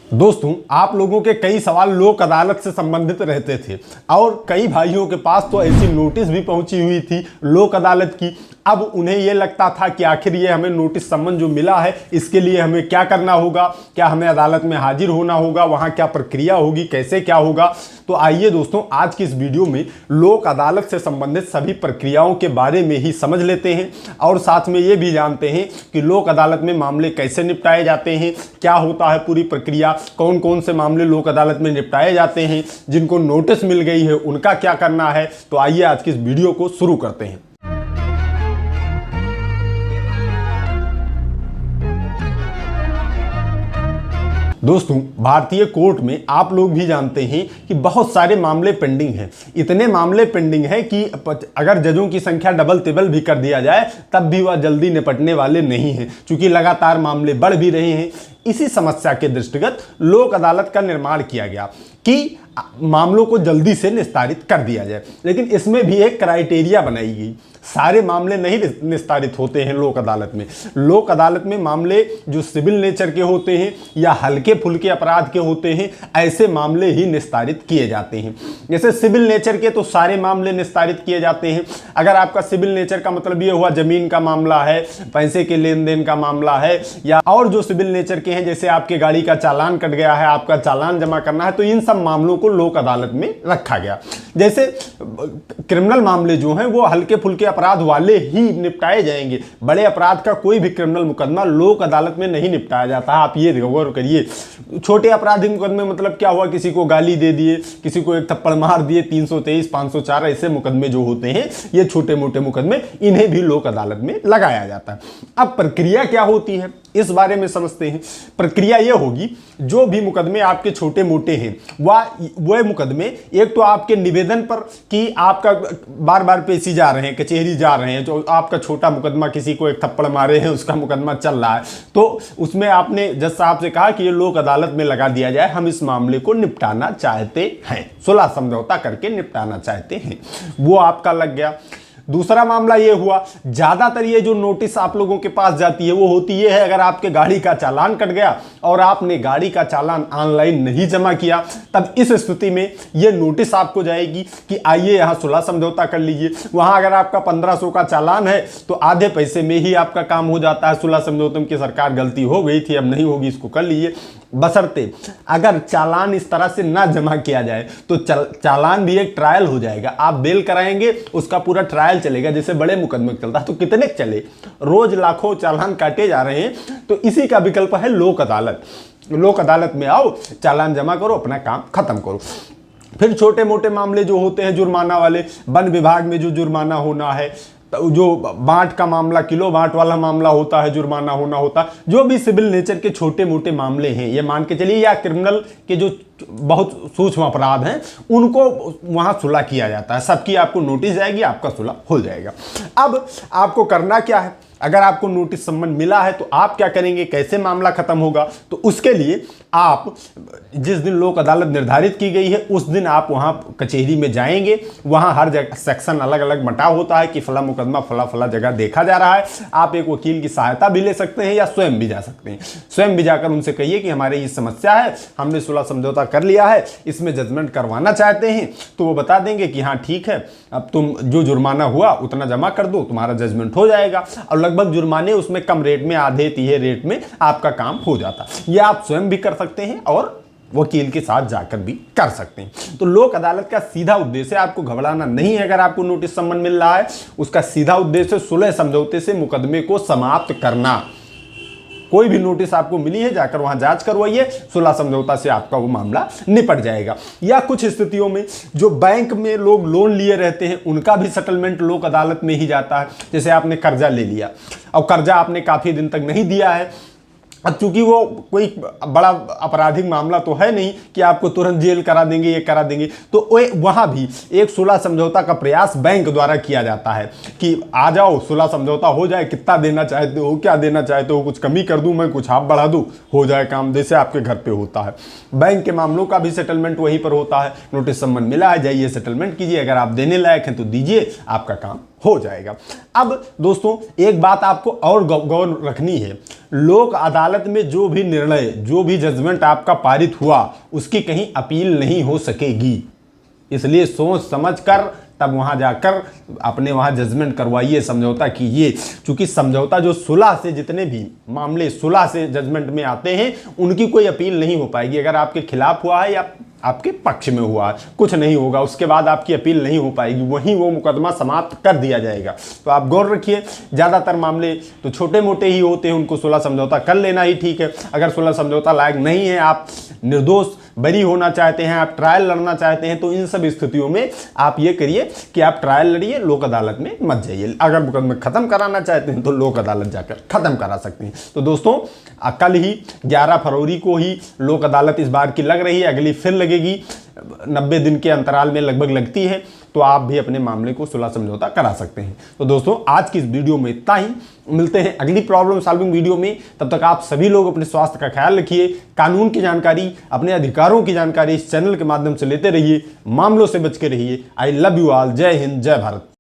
दोस्तों, आप लोगों के कई सवाल लोक अदालत से संबंधित रहते थे और कई भाइयों के पास तो ऐसी नोटिस भी पहुंची हुई थी लोक अदालत की। अब उन्हें यह लगता था कि आखिर ये हमें नोटिस सम्मन जो मिला है इसके लिए हमें क्या करना होगा, क्या हमें अदालत में हाजिर होना होगा, वहां क्या प्रक्रिया होगी, कैसे क्या होगा। तो आइए दोस्तों, आज की इस वीडियो में लोक अदालत से संबंधित सभी प्रक्रियाओं के बारे में ही समझ लेते हैं और साथ में ये भी जानते हैं कि लोक अदालत में मामले कैसे निपटाए जाते हैं, क्या होता है पूरी प्रक्रिया, कौन कौन से मामले लोक अदालत में निपटाए जाते हैं, जिनको नोटिस मिल गई है उनका क्या करना है। तो आइए आज की इस वीडियो को शुरू करते हैं। दोस्तों, भारतीय कोर्ट में आप लोग भी जानते हैं कि बहुत सारे मामले पेंडिंग हैं। इतने मामले पेंडिंग हैं कि अगर जजों की संख्या डबल तिबल भी कर दिया जाए तब भी वह जल्दी निपटने वाले नहीं हैं, क्योंकि लगातार मामले बढ़ भी रहे हैं। इसी समस्या के दृष्टिगत लोक अदालत का निर्माण किया गया कि मामलों को जल्दी से निस्तारित कर दिया जाए, लेकिन इसमें भी एक क्राइटेरिया बनाई गई। सारे मामले नहीं निस्तारित होते हैं लोक अदालत में। लोक अदालत में मामले जो सिविल नेचर के होते हैं या हल्के फुल्के अपराध के होते हैं, ऐसे मामले ही निस्तारित किए जाते हैं। जैसे सिविल नेचर के तो सारे मामले निस्तारित किए जाते हैं। अगर आपका सिविल नेचर का मतलब ये हुआ जमीन का मामला है, पैसे के लेन देन का मामला है, या और जो सिविल नेचर के हैं जैसे आपके गाड़ी का चालान कट गया है, आपका चालान जमा करना है, तो इन सब मामलों को लोक अदालत में रखा गया। जैसे क्रिमिनल मामले जो हैं वो हल्के फुल्के अपराध वाले ही निपटाए जाएंगे। बड़े अपराध का कोई भी क्रिमिनल मुकदमा लोक अदालत में नहीं निपटाया जाता। आप ये गौर करिए, छोटे आपराधिक मुकदमे मतलब क्या हुआ, किसी को गाली दे दिए, किसी को एक थप्पड़ मार दिए, 323, 504 ऐसे मुकदमे जो होते हैं, ये छोटे मोटे मुकदमे, इन्हें भी लोक अदालत में लगाया जाता है। अब प्रक्रिया क्या होती है इस बारे में समझते हैं। प्रक्रिया यह होगी, जो भी मुकदमे आपके छोटे मोटे हैं वह मुकदमे एक तो आपके निवेदन पर कि आपका बार बार पेशी जा रहे हैं, कचहरी जा रहे हैं, जो आपका छोटा मुकदमा किसी को एक थप्पड़ मारे हैं उसका मुकदमा चल रहा है, तो उसमें आपने जज साहब से कहा कि ये लोक अदालत में लगा दिया जाए, हम इस मामले को निपटाना चाहते हैं, सुलह समझौता करके निपटाना चाहते हैं, वो आपका लग गया। दूसरा मामला ये हुआ, ज्यादातर ये जो नोटिस आप लोगों के पास जाती है वो होती है अगर आपके गाड़ी का चालान कट गया और आपने गाड़ी का चालान ऑनलाइन नहीं जमा किया, तब इस स्थिति में ये नोटिस आपको जाएगी कि आइए यहाँ सुलह समझौता कर लीजिए। वहां अगर आपका 1500 का चालान है तो आधे पैसे में ही आपका काम हो जाता है। सुलह समझौते में कि सरकार गलती हो गई थी, अब नहीं होगी, इसको कर लीजिए। बशर्ते अगर चालान इस तरह से ना जमा किया जाए तो चालान भी एक ट्रायल हो जाएगा। आप बेल कराएंगे, उसका पूरा ट्रायल चलेगा। जैसे बड़े मुकदमे चलता है तो कितने चले, रोज लाखों चालान काटे जा रहे हैं, तो इसी का विकल्प है लोक अदालत। लोक अदालत में आओ, चालान जमा करो, अपना काम खत्म करो। फिर छोटे मोटे मामले जो होते हैं जुर्माना वाले, वन विभाग में जो जुर्माना होना है, जो बांट का मामला, किलो बांट वाला मामला होता है, जुर्माना होना होता है, जो भी सिविल नेचर के छोटे मोटे मामले हैं, ये मान के चलिए, या क्रिमिनल के जो बहुत सूक्ष्म अपराध हैं उनको वहां सुलह किया जाता है। सबकी आपको नोटिस जाएगी, आपका सुलह हो जाएगा। अब आपको करना क्या है, अगर आपको नोटिस सम्मन मिला है तो आप क्या करेंगे, कैसे मामला खत्म होगा। तो उसके लिए आप जिस दिन लोक अदालत निर्धारित की गई है उस दिन आप वहां कचहरी में जाएंगे। वहां हर जगह सेक्शन अलग अलग बटा होता है कि फला मुकदमा फला फला जगह देखा जा रहा है। आप एक वकील की सहायता भी ले सकते हैं या स्वयं भी जा सकते हैं। स्वयं भी जाकर उनसे कहिए कि हमारे ये समस्या है, हमने सुलह समझौता कर लिया है, इसमें जजमेंट करवाना चाहते हैं। तो वो बता देंगे कि हाँ ठीक है, अब तुम जो जुर्माना हुआ उतना जमा कर दो, तुम्हारा जजमेंट हो जाएगा। और लगभग जुर्माने उसमें कम रेट में, आधे तिहे रेट में आपका काम हो जाता। ये आप स्वयं भी कर सकते हैं और वकील के साथ जाकर भी कर सकते हैं। तो लोक अदालत का सीधा उद्देश्य, आपको घबराना नहीं है अगर आपको नोटिस सम्मन मिल रहा है, उसका सीधा उद्देश्य सुलह समझौते से मुकदमे को समाप्त करना। कोई भी नोटिस आपको मिली है, जाकर वहां जांच करवाइए, सुलह समझौता से आपका वो मामला निपट जाएगा। या कुछ स्थितियों में जो बैंक में लोग लोन लिए रहते हैं उनका भी सेटलमेंट लोक अदालत में ही जाता है। जैसे आपने कर्जा ले लिया और कर्जा आपने काफी दिन तक नहीं दिया है, अब चूंकि वो कोई बड़ा आपराधिक मामला तो है नहीं कि आपको तुरंत जेल करा देंगे, ये करा देंगे, तो वहां भी एक सुलह समझौता का प्रयास बैंक द्वारा किया जाता है कि आ जाओ, सुलह समझौता हो जाए, कितना देना चाहते हो, क्या देना चाहते हो, कुछ कमी कर दूं मैं, कुछ आप बढ़ा दूं, हो जाए काम, जैसे आपके घर पे होता है। बैंक के मामलों का भी सेटलमेंट वहीं पर होता है। नोटिस सम्मन मिला है, जाइए सेटलमेंट कीजिए, अगर आप देने लायक हैं तो दीजिए, आपका काम हो जाएगा। अब दोस्तों एक बात आपको और गौर रखनी है, लोक अदालत में जो भी निर्णय, जो भी जजमेंट आपका पारित हुआ, उसकी कहीं अपील नहीं हो सकेगी। इसलिए सोच समझ कर तब वहां जाकर अपने वहां जजमेंट करवाइए, समझौता कीजिए। क्योंकि समझौता जो सुलह से, जितने भी मामले सुलह से जजमेंट में आते हैं, उनकी कोई अपील नहीं हो पाएगी। अगर आपके खिलाफ हुआ है या आपके पक्ष में हुआ, कुछ नहीं होगा, उसके बाद आपकी अपील नहीं हो पाएगी, वहीं वो मुकदमा समाप्त कर दिया जाएगा। तो आप गौर रखिए, ज़्यादातर मामले तो छोटे मोटे ही होते हैं, उनको सुलह समझौता कर लेना ही ठीक है। अगर सुलह समझौता लायक नहीं है, आप निर्दोष बरी होना चाहते हैं, आप ट्रायल लड़ना चाहते हैं, तो इन सब स्थितियों में आप ये करिए कि आप ट्रायल लड़िए, लोक अदालत में मत जाइए। अगर मुकदमा खत्म कराना चाहते हैं तो लोक अदालत जाकर खत्म करा सकते हैं। तो दोस्तों कल ही 11 फरवरी को ही लोक अदालत इस बार की लग रही है, अगली फिर लगेगी, 90 दिन के अंतराल में लगभग लगती है। तो आप भी अपने मामले को सुलह समझौता करा सकते हैं। तो दोस्तों आज की इस वीडियो में इतना ही, मिलते हैं अगली प्रॉब्लम सॉल्विंग वीडियो में। तब तक आप सभी लोग अपने स्वास्थ्य का ख्याल रखिए, कानून की जानकारी, अपने अधिकारों की जानकारी इस चैनल के माध्यम से लेते रहिए, मामलों से बच के रहिए। I love you all. जय हिंद, जय भारत।